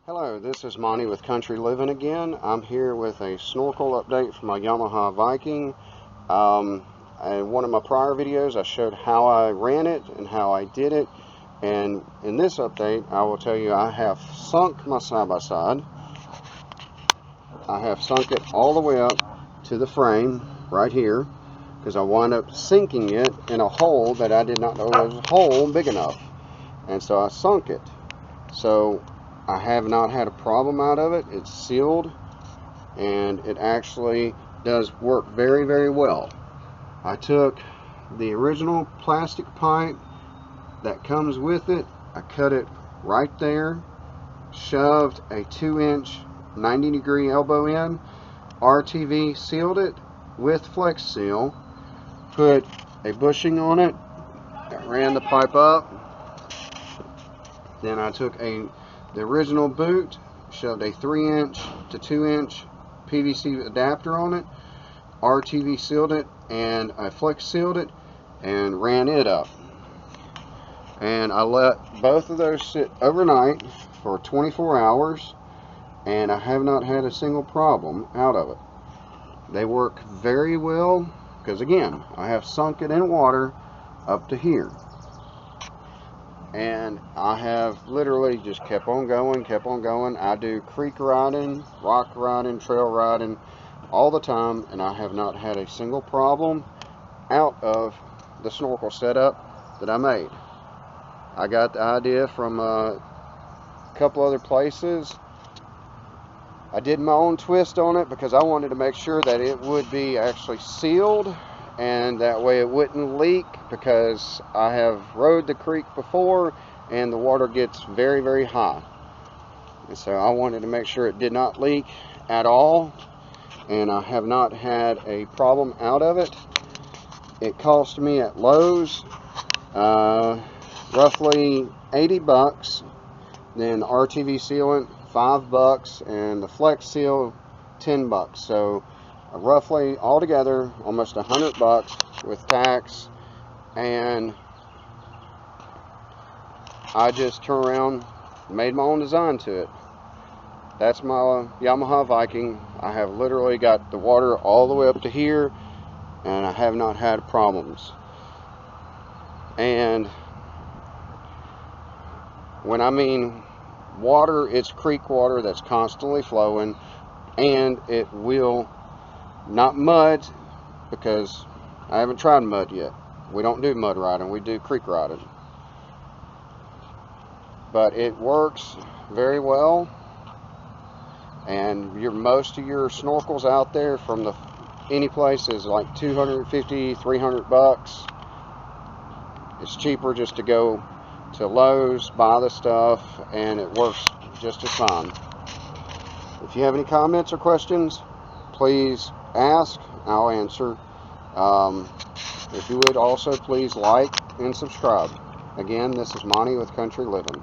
Hello, this is Monty with Country Living again. I'm here with a snorkel update from my Yamaha Viking. In one of my prior videos I showed how I ran it and how I did it, and in this update I will tell you I have sunk my side-by-side. I have sunk it all the way up to the frame right here because I wound up sinking it in a hole that I did not know was a hole big enough, and so I sunk it. So I have not had a problem out of it. It's sealed and it actually does work very, very well. I took the original plastic pipe that comes with it, I cut it right there, shoved a 2-inch 90-degree elbow in, RTV sealed it with Flex Seal, put a bushing on it, ran the pipe up, then I took the original boot, shoved a 3-inch to 2-inch PVC adapter on it, RTV sealed it, and I Flex sealed it and ran it up. And I let both of those sit overnight for 24 hours, and I have not had a single problem out of it. They work very well because, again, I have sunk it in water up to here. And I have literally just kept on going. I do creek riding, rock riding, trail riding all the time, and I have not had a single problem out of the snorkel setup that I made. I got the idea from a couple other places. I did my own twist on it because I wanted to make sure that it would be actually sealed, and that way it wouldn't leak, because I have rode the creek before and the water gets very, very high. And so I wanted to make sure it did not leak at all, and I have not had a problem out of it. It cost me at Lowe's roughly 80 bucks, then RTV sealant $5, and the Flex Seal 10 bucks. So roughly altogether almost 100 bucks with tax, and I just turned around and made my own design to it. That's my Yamaha Viking. I have literally got the water all the way up to here, and I have not had problems. And when I mean water, it's creek water that's constantly flowing, and it will not mud, because I haven't tried mud yet. We don't do mud riding, we do creek riding. But it works very well, and most of your snorkels out there from any place is like 250, 300 bucks. It's cheaper just to go to Lowe's, buy the stuff, and it works just as fine. If you have any comments or questions, please ask. I'll answer. If you would also please like and subscribe. Again, this is Monty with Country Living.